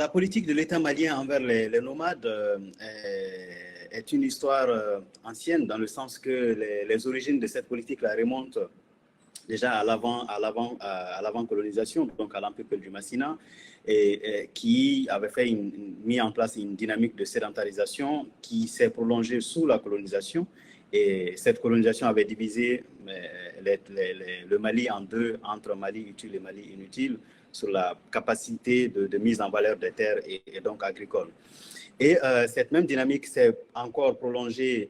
la politique de l'État malien envers les nomades est une histoire ancienne, dans le sens que les origines de cette politique-là remontent déjà à l'avant-colonisation, donc à l'empire du Massina, et qui avait mis en place une dynamique de sédentarisation qui s'est prolongée sous la colonisation. Et cette colonisation avait divisé le Mali en deux, entre Mali utile et Mali inutile, sur la capacité de mise en valeur des terres et donc agricoles. Et cette même dynamique s'est encore prolongée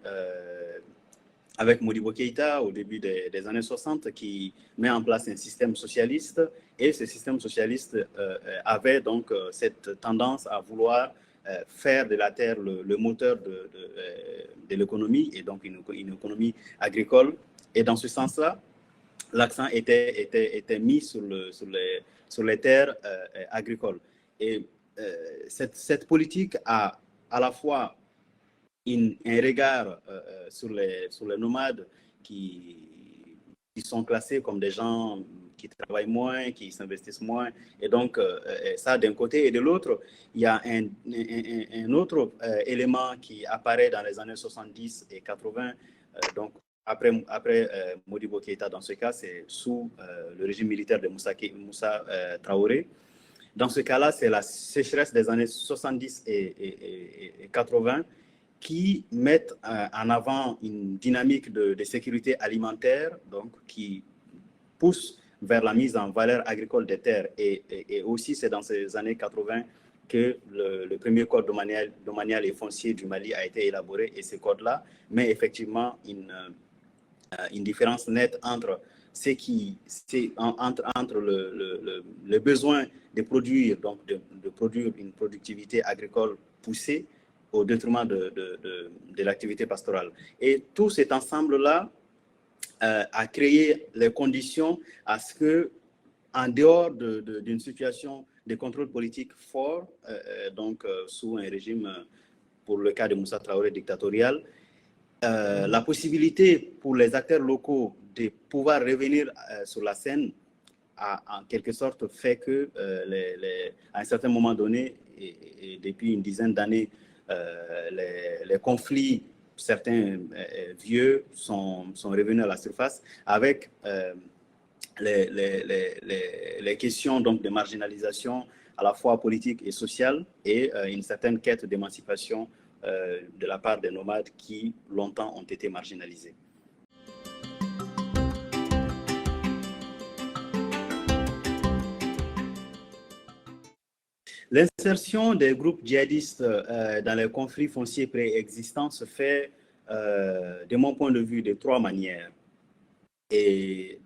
avec Modibo Keïta au début des années 60, qui met en place un système socialiste. Et ce système socialiste avait donc cette tendance à vouloir faire de la terre le moteur de l'économie, et donc une économie agricole. Et dans ce sens-là, l'accent était mis sur les terres agricoles. Et cette politique a à la fois un regard sur les nomades qui sont classés comme des gens qui travaillent moins, qui s'investissent moins. Et donc, ça d'un côté. Et de l'autre, il y a un autre élément qui apparaît dans les années 70 et 80. Donc, après Modibo Keïta, dans ce cas, c'est sous le régime militaire de Moussa Traoré. Dans ce cas-là, c'est la sécheresse des années 70 et 80 qui mettent en avant une dynamique de sécurité alimentaire, donc qui pousse vers la mise en valeur agricole des terres. Et aussi, c'est dans ces années 80 que le premier code domanial et foncier du Mali a été élaboré. Et ce code-là met effectivement une différence nette entre entre le besoin de produire, donc de produire une productivité agricole poussée au détriment de l'activité pastorale. Et tout cet ensemble-là a créé les conditions à ce que, en dehors d'une situation de contrôle politique fort, sous un régime, pour le cas de Moussa Traoré, dictatorial, la possibilité pour les acteurs locaux de pouvoir revenir sur la scène a en quelque sorte fait que, à un certain moment donné, et depuis une dizaine d'années, les conflits, certains vieux, sont revenus à la surface avec les questions donc, de marginalisation à la fois politique et sociale, et une certaine quête d'émancipation de la part des nomades qui longtemps ont été marginalisés. L'insertion des groupes djihadistes dans les conflits fonciers préexistants se fait, de mon point de vue, de trois manières. Et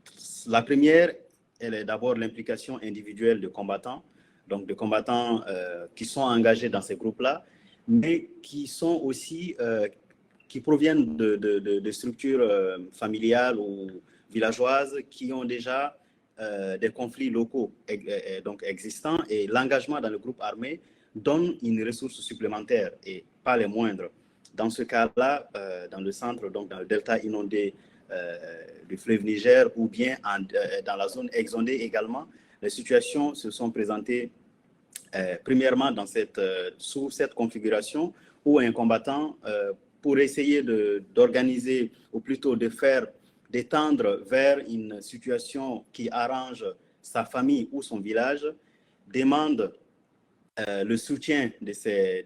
la première, elle est d'abord l'implication individuelle de combattants, donc de combattants qui sont engagés dans ces groupes-là, mais qui sont aussi, qui proviennent de structures familiales ou villageoises qui ont déjà des conflits locaux donc existants, et l'engagement dans le groupe armé donne une ressource supplémentaire et pas les moindres. Dans ce cas-là, dans le centre, donc dans le delta inondé du fleuve Niger, ou bien dans la zone exondée également, les situations se sont présentées premièrement sous cette configuration où un combattant, pour essayer d'organiser, ou plutôt d'étendre vers une situation qui arrange sa famille ou son village, demande le soutien de ses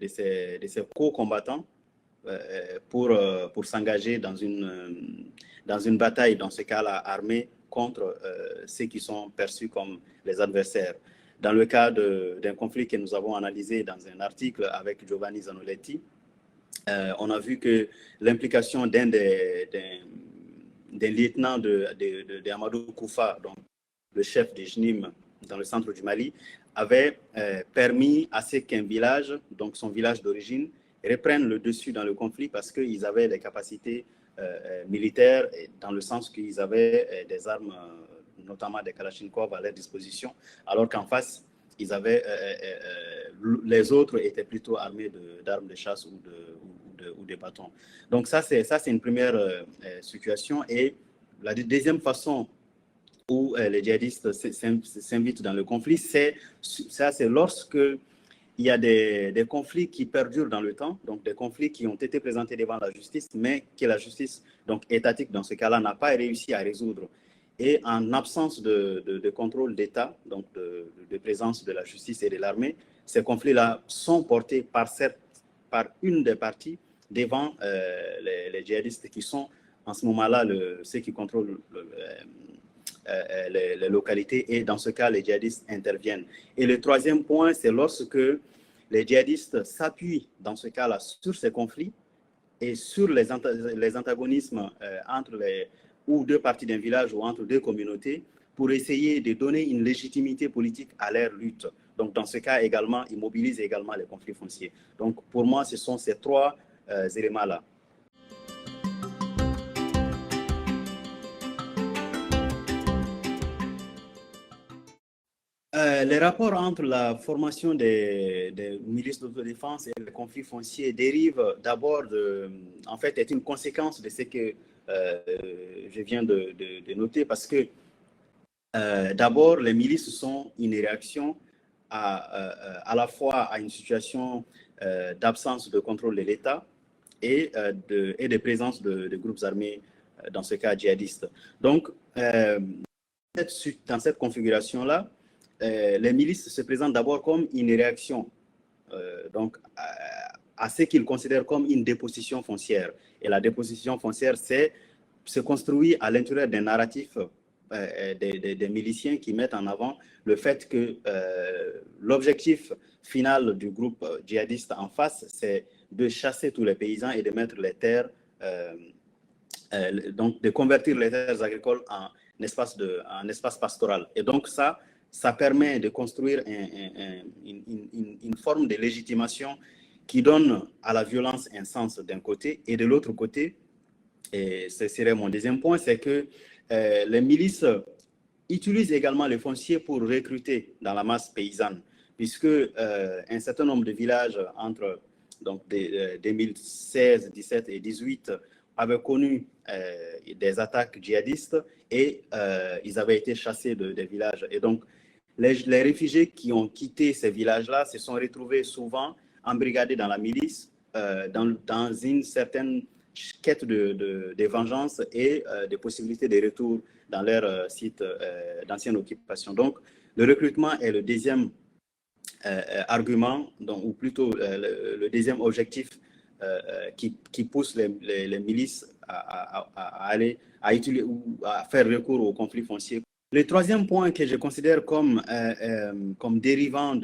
co-combattants pour s'engager dans une bataille, dans ce cas-là armée, contre ceux qui sont perçus comme les adversaires. Dans le cas d'un conflit que nous avons analysé dans un article avec Giovanni Zanoletti, on a vu que l'implication d'un lieutenant de Amadou Koufa, donc le chef des JNIM dans le centre du Mali, avait permis à ce qu'un village, donc son village d'origine, reprenne le dessus dans le conflit, parce qu'ils avaient des capacités militaires, dans le sens qu'ils avaient des armes, notamment des Kalachnikov à leur disposition, alors qu'en face, les autres étaient plutôt armés d'armes de chasse ou de bâtons. Donc ça, c'est une première situation. Et la deuxième façon où les djihadistes s'invitent dans le conflit, c'est lorsque il y a des conflits qui perdurent dans le temps, donc des conflits qui ont été présentés devant la justice, mais que la justice donc étatique, dans ce cas-là, n'a pas réussi à résoudre. Et en absence de contrôle d'État, donc de présence de la justice et de l'armée, ces conflits-là sont portés par une des parties devant les djihadistes qui sont en ce moment-là ceux qui contrôlent les localités, et dans ce cas, les djihadistes interviennent. Et le troisième point, c'est lorsque les djihadistes s'appuient dans ce cas-là sur ces conflits et sur les antagonismes entre ou deux parties d'un village ou entre deux communautés pour essayer de donner une légitimité politique à leur lutte. Donc, dans ce cas également, ils mobilisent également les conflits fonciers. Donc, pour moi, ce sont ces trois éléments-là. Les rapports entre la formation des milices d'autodéfense et les conflits fonciers dérivent d'abord en fait, est une conséquence de ce que je viens de noter, parce que d'abord, les milices sont une réaction à la fois à une situation d'absence de contrôle de l'État et de présence de groupes armés, dans ce cas djihadistes. Donc, dans cette configuration-là, les milices se présentent d'abord comme une réaction donc, à ce qu'ils considèrent comme une dépossession foncière. Et la dépossession foncière, se construit à l'intérieur d'un narratif des miliciens qui mettent en avant le fait que l'objectif final du groupe djihadiste en face, c'est de chasser tous les paysans et de mettre les terres, donc de convertir les terres agricoles en espace pastoral. Et donc ça permet de construire une forme de légitimation qui donne à la violence un sens d'un côté, et de l'autre côté, et ce serait mon deuxième point, c'est que les milices utilisent également le foncier pour recruter dans la masse paysanne, puisque un certain nombre de villages entre donc, 2016, 17 et 18 avaient connu des attaques djihadistes, et ils avaient été chassés des villages. Et donc, les réfugiés qui ont quitté ces villages-là se sont retrouvés souvent embrigadés dans la milice, dans une certaine quête de vengeance et de possibilités de retour dans leur site d'ancienne occupation. Donc, le recrutement est le deuxième argument, ou plutôt le deuxième objectif qui pousse les milices à faire recours aux conflits fonciers. Le troisième point que je considère comme dérivant,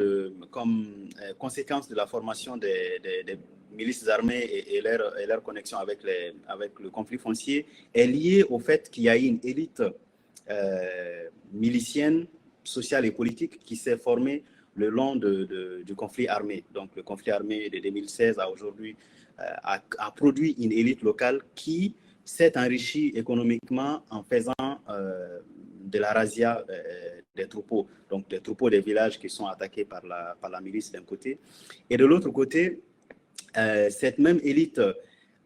comme conséquence de la formation des milices armées et leur connexion avec le conflit foncier, est lié au fait qu'il y a une élite milicienne, sociale et politique qui s'est formée le long du conflit armé. Donc le conflit armé de 2016 à aujourd'hui a produit une élite locale qui s'est enrichie économiquement en faisant de la razzia des troupeaux, donc des troupeaux des villages qui sont attaqués par la milice d'un côté. Et de l'autre côté, cette même élite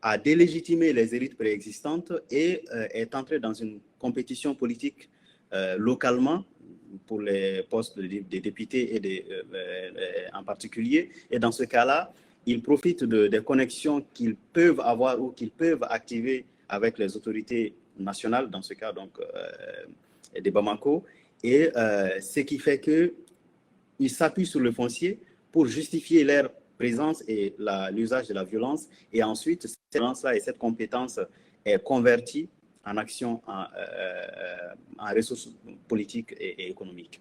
a délégitimé les élites préexistantes et est entrée dans une compétition politique localement pour les postes des députés et en particulier. Et dans ce cas-là, ils profitent des connexions qu'ils peuvent avoir ou qu'ils peuvent activer avec les autorités nationales, dans ce cas donc de Bamako, et ce qui fait qu'ils s'appuient sur le foncier pour justifier leur présence et l'usage de la violence, et ensuite cette violence-là et cette compétence est convertie en action, en ressources politiques et économiques.